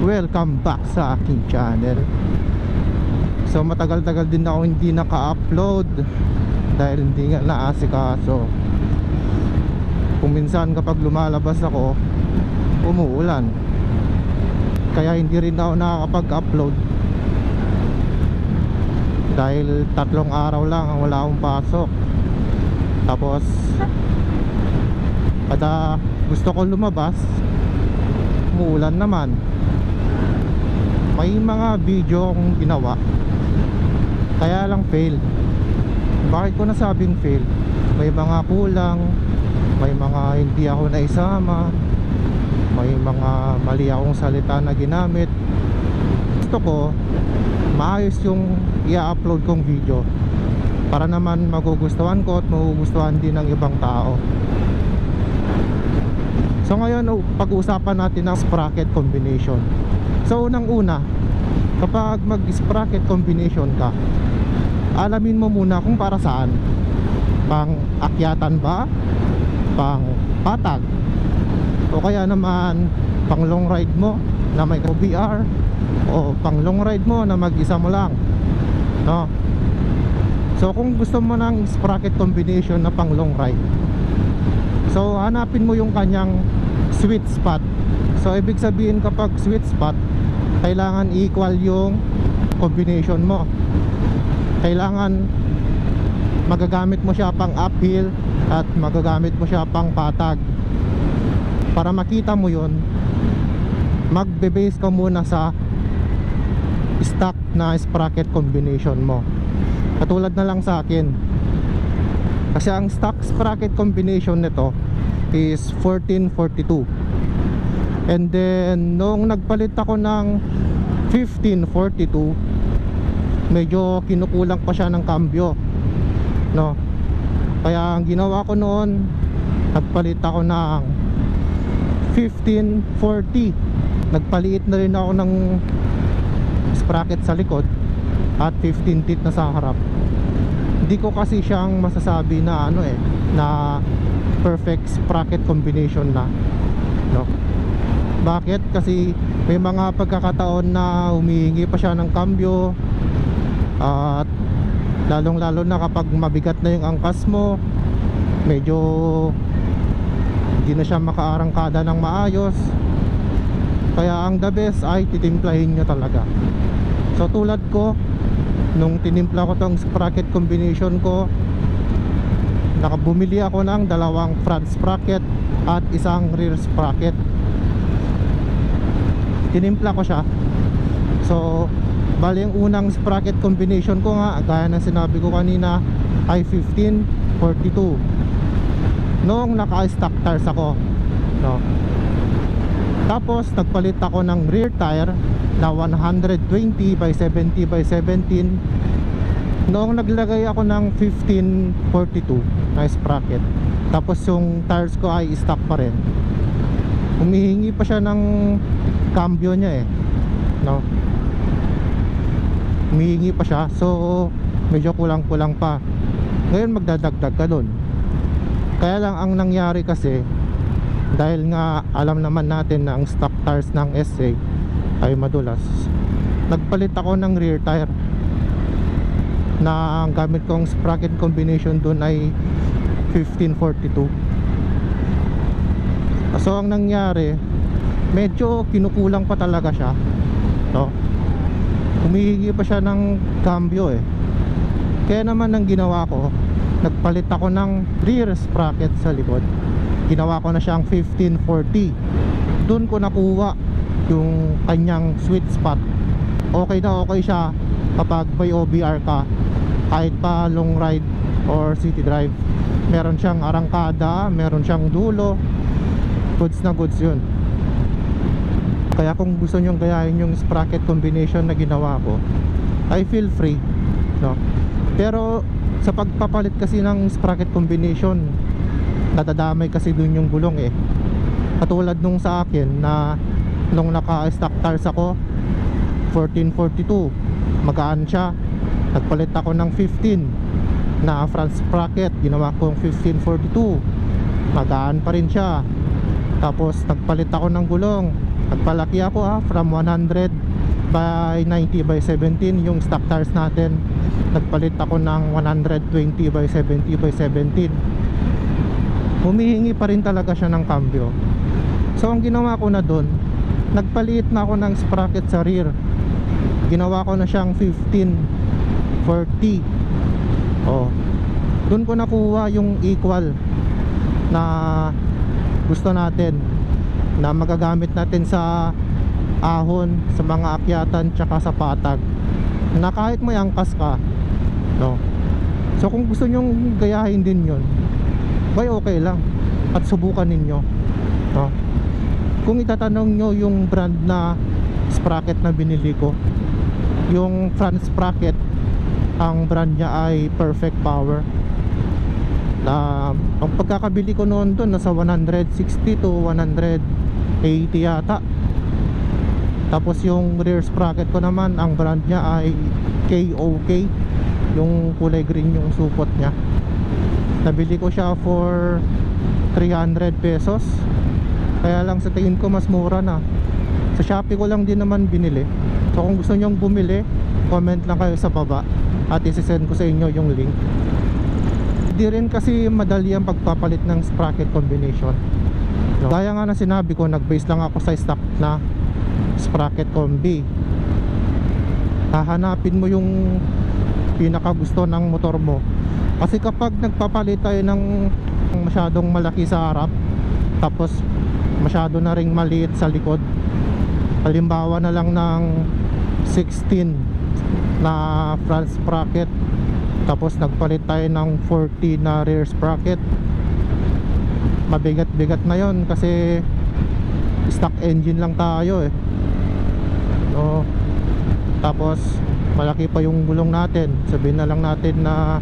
Welcome back sa aking channel. So matagal-tagal din ako hindi naka-upload dahil hindi nga naasikaso. Kung minsan kapag lumalabas ako, umuulan, kaya hindi rin ako nakakapag-upload dahil 3 araw lang ang wala akong pasok. Tapos kada gusto ko lumabas, umuulan naman. May mga video akong ginawa, kaya lang fail. Bakit ko nasabing fail? May mga kulang, may mga hindi ako naisama, may mga mali akong salita na ginamit. Gusto ko maayos yung i-upload kong video para naman magugustuhan ko at magugustuhan din ng ibang tao. So ngayon pag-uusapan natin ang sprocket combination. So unang-una, kapag mag-sprocket combination ka, alamin mo muna kung para saan. Pang akyatan ba? Pang patag? O kaya naman pang long ride mo na may OBR? O pang long ride mo na mag-isa mo lang, no? So kung gusto mo ng sprocket combination na pang long ride, so hanapin mo yung kanyang sweet spot. So ibig sabihin kapag sweet spot, kailangan equal yung combination mo. Kailangan magagamit mo siya pang uphill at magagamit mo siya pang patag. Para makita mo yun, magbe-base ka muna sa stock na sprocket combination mo. Katulad na lang sa akin, kasi ang stock sprocket combination nito is 1442. And then noong nagpalit ako ng 1542, medyo kinukulang pa siya ng kambyo, no? Kaya ang ginawa ko noon, nagpalit ako ng 1540. Nagpaliit na rin ako ng sprocket sa likod at 15 teeth na sa harap. Hindi ko kasi siyang masasabi na na perfect sprocket combination na, no? Bakit? Kasi may mga pagkakataon na humihingi pa siya ng kambyo, at lalong lalo na kapag mabigat na yung angkas mo, medyo hindi na siya makaarangkada ng maayos. Kaya ang the best ay titimplahin nyo talaga. So tulad ko, nung tinimpla ko tong sprocket combination ko, nakabumili ako ng 2 front sprocket at 1 rear sprocket. Tinimpla ko siya. So bali yung unang sprocket combination ko nga, gaya ng sinabi ko kanina, ay 1542 noong naka-stock tires ako, no? Tapos nagpalit ako ng rear tire na 120 by 70 by 17 noong naglagay ako ng 1542 na sprocket. Tapos yung tires ko ay stock pa rin. Humihingi pa siya ng cambio niya no? Humihingi pa siya, so medyo kulang-kulang pa. Ngayon magdadagdag ka dun. Kaya lang ang nangyari kasi, dahil nga alam naman natin na ang stock tires ng SA ay madulas, nagpalit ako ng rear tire na ang gamit kong sprocket combination dun ay 1542. So ang nangyari, medyo kinukulang pa talaga siya, no? Humihingi pa siya ng cambio Kaya naman ang ginawa ko, nagpalit ako ng rear sprocket sa likod. Ginawa ko na siyang 1540. Doon ko nakuha yung kanyang sweet spot. Okay na okay siya kapag may OBR ka, kahit pa long ride or city drive. Meron siyang arangkada, meron siyang dulo. Goods na goods yun. Kaya kung gusto nyong gayahin yung sprocket combination na ginawa ko, I feel free, no? Pero sa pagpapalit kasi ng sprocket combination, nadadamay kasi dun yung gulong Katulad nung sa akin na nung naka-stock tires ako 1442, magaan siya. Nagpalit ako ng 15 na front sprocket, ginawa ko yung 1542, magaan pa rin siya. Tapos nagpalit ako ng gulong, Nagpalaki ako from 100 by 90 by 17 yung stock tires natin. Nagpalit ako ng 120 by 70 by 17. Humihingi pa rin talaga siya ng cambio. So ang ginawa ko na dun, nagpalit na ako ng sprocket sa rear. Ginawa ko na siyang 1540. Dun ko nakuha yung equal na gusto natin, na magagamit natin sa ahon, sa mga akyatan, tsaka sa patag, na kahit may angkas ka, no? So kung gusto nyong gayahin din yun, okay lang, at subukan ninyo, no? Kung itatanong nyo yung brand na sprocket na binili ko, yung front sprocket, ang brand niya ay Perfect Power. Ang pagkakabili ko noon doon nasa 160 to 180 yata. Tapos yung rear sprocket ko naman, ang brand niya ay KOK, yung kulay green yung supot niya. Nabili ko siya for 300 pesos. Kaya lang sa tingin ko mas mura na. Sa Shopee ko lang din naman binili. So kung gusto nyong bumili, comment lang kayo sa baba at isisend ko sa inyo yung link. Di rin kasi madali ang pagpapalit ng sprocket combination, no? Gaya nga na sinabi ko, nag-base lang ako sa stock na sprocket combi. Hahanapin mo yung pinakagusto ng motor mo. Kasi kapag nagpapalit tayo ng masyadong malaki sa harap, tapos masyado na ring maliit sa likod, halimbawa na lang ng 16 na front sprocket, tapos nagpalit tayo ng 40 na rear sprocket, mabigat-bigat na yon kasi stock engine lang tayo no? Tapos malaki pa yung gulong natin. Sabihin na lang natin na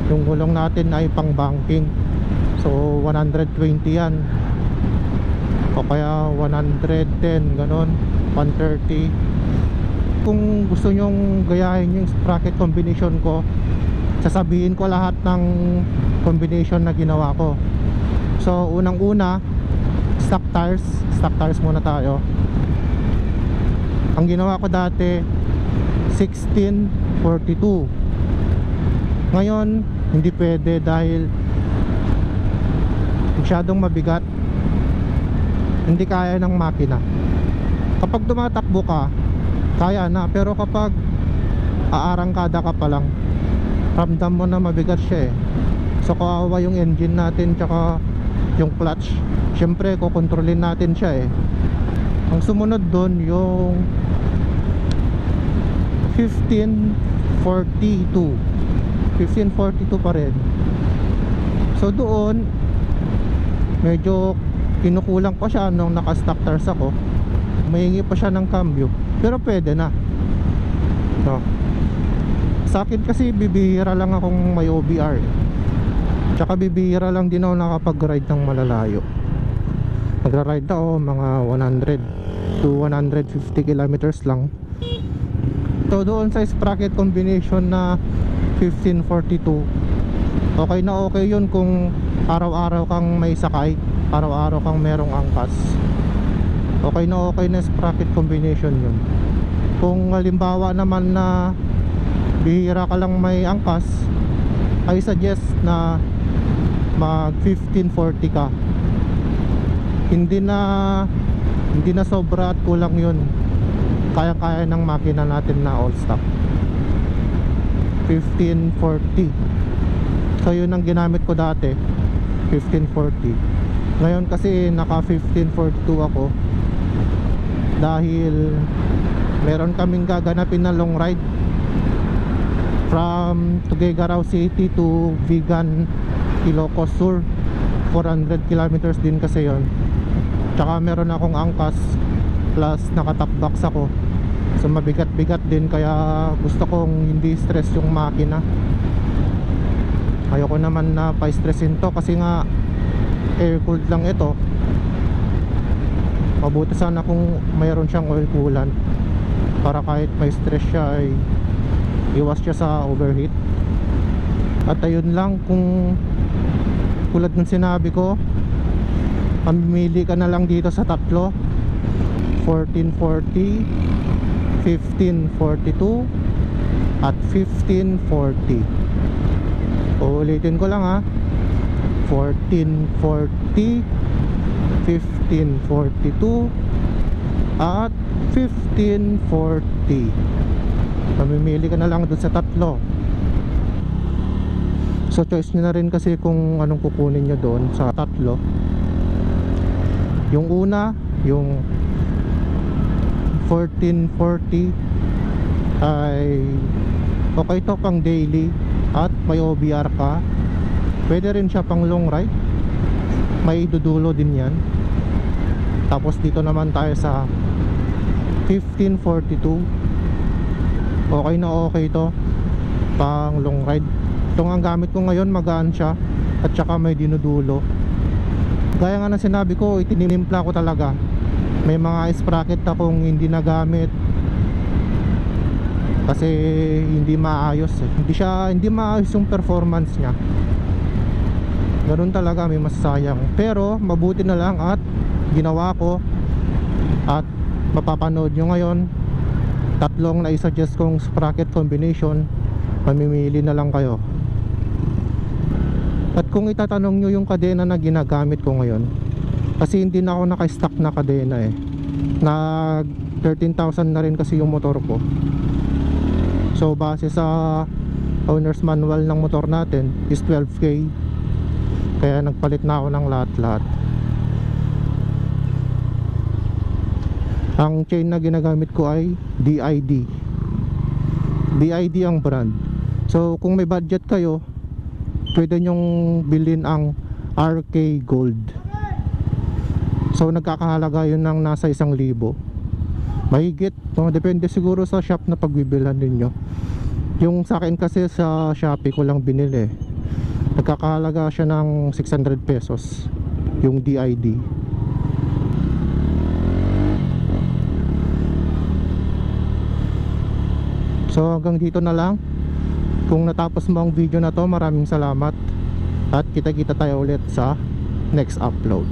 yung gulong natin ay pang banking, so 120 yan, o kaya 110, ganon, 130. Kung gusto nyong gayahin yung sprocket combination ko, sasabihin ko lahat ng combination na ginawa ko. So unang-una, stock tires muna tayo. Ang ginawa ko dati 1642. Ngayon hindi pwede dahil masyadong mabigat, hindi kaya ng makina. Kapag tumatakbo ka, kaya na, pero kapag aarangkada ka pa lang, ramdam mo na mabigat siya So kawawa yung engine natin tsaka yung clutch. Syempre kokontrolin natin siya Ang sumunod doon yung 1542 pa rin. So doon medyo kinukulang pa siya nung naka-stock tires ako. Mahingi pa siya ng cambio, pero pwede na, no? Sa akin kasi bibihira lang akong may OBR tsaka bibihira lang din ako nakapag-ride ng malalayo. Nagra-ride ako mga 100 to 150 kilometers lang. So doon sa sprocket combination na 1542, okay na okay yun kung araw-araw kang may sakay, araw-araw kang merong angkas. Okay na sprocket combination yun. Kung halimbawa naman na bihira ka lang may angkas, I suggest na mag 1540 ka. Hindi na sobra at kulang yun. Kaya-kaya ng makina natin na all stock 1540. So yun ang ginamit ko dati, 1540. Ngayon kasi naka 1542 ako dahil meron kaming gaganapin na long ride from Tuguegarao City to Vigan, Ilocos Sur. 400 kilometers din kasi yon. Tsaka meron akong angkas plus naka-top box ako, so mabigat-bigat din, kaya gusto kong hindi stress yung makina. Ayoko naman na pa-stressin to kasi nga air cooled lang ito. Mabuti sana kung mayroon siyang oil coolant para kahit may stress siya ay iwas siya sa overheat. At ayun lang, kung tulad ng sinabi ko, mamimili ka na lang dito sa tatlo. 1440, 1542 at 1540. Uulitin ko lang ha, 1440, 1542 at 1540. Mamimili ka na lang dun sa tatlo. So choice nyo na rin kasi kung anong kukunin nyo doon sa tatlo. Yung una, yung 1440 ay okay to pang daily at may OBR ka. Pwede rin siya pang long ride, may dudulo din yan. Tapos dito naman tayo sa 1542. Okay na okay to pang long ride. Ito nga ang gamit ko ngayon, magaan siya at saka may dinudulo. Gaya nga na sinabi ko, itinimpla ko talaga. May mga sprocket akong hindi nagamit kasi hindi maayos eh. Hindi maayos yung performance niya. Ganun talaga, may masasayang. Pero mabuti na lang at ginawa ko at mapapanood nyo ngayon. Tatlong na-suggest kong sprocket combination, mamimili na lang kayo. At kung itatanong nyo yung kadena na ginagamit ko ngayon, kasi hindi na ako naka-stock na kadena eh. Nag 13,000 na rin kasi yung motor ko. So base sa owner's manual ng motor natin is 12K. Kaya nagpalit na ako ng lahat-lahat. Ang chain na ginagamit ko ay DID. DID ang brand. So kung may budget kayo, pwede nyong bilhin ang RK Gold. So nagkakahalaga yun ng nasa 1,000. Mahigit, no? Depende siguro sa shop na pagbibilhan ninyo. Yung sa akin kasi sa Shopee ko lang binili. Nagkakahalaga siya ng 600 pesos yung DID. So hanggang dito na lang. Kung natapos mo ang video na to, maraming salamat. At kita-kita tayo ulit sa next upload.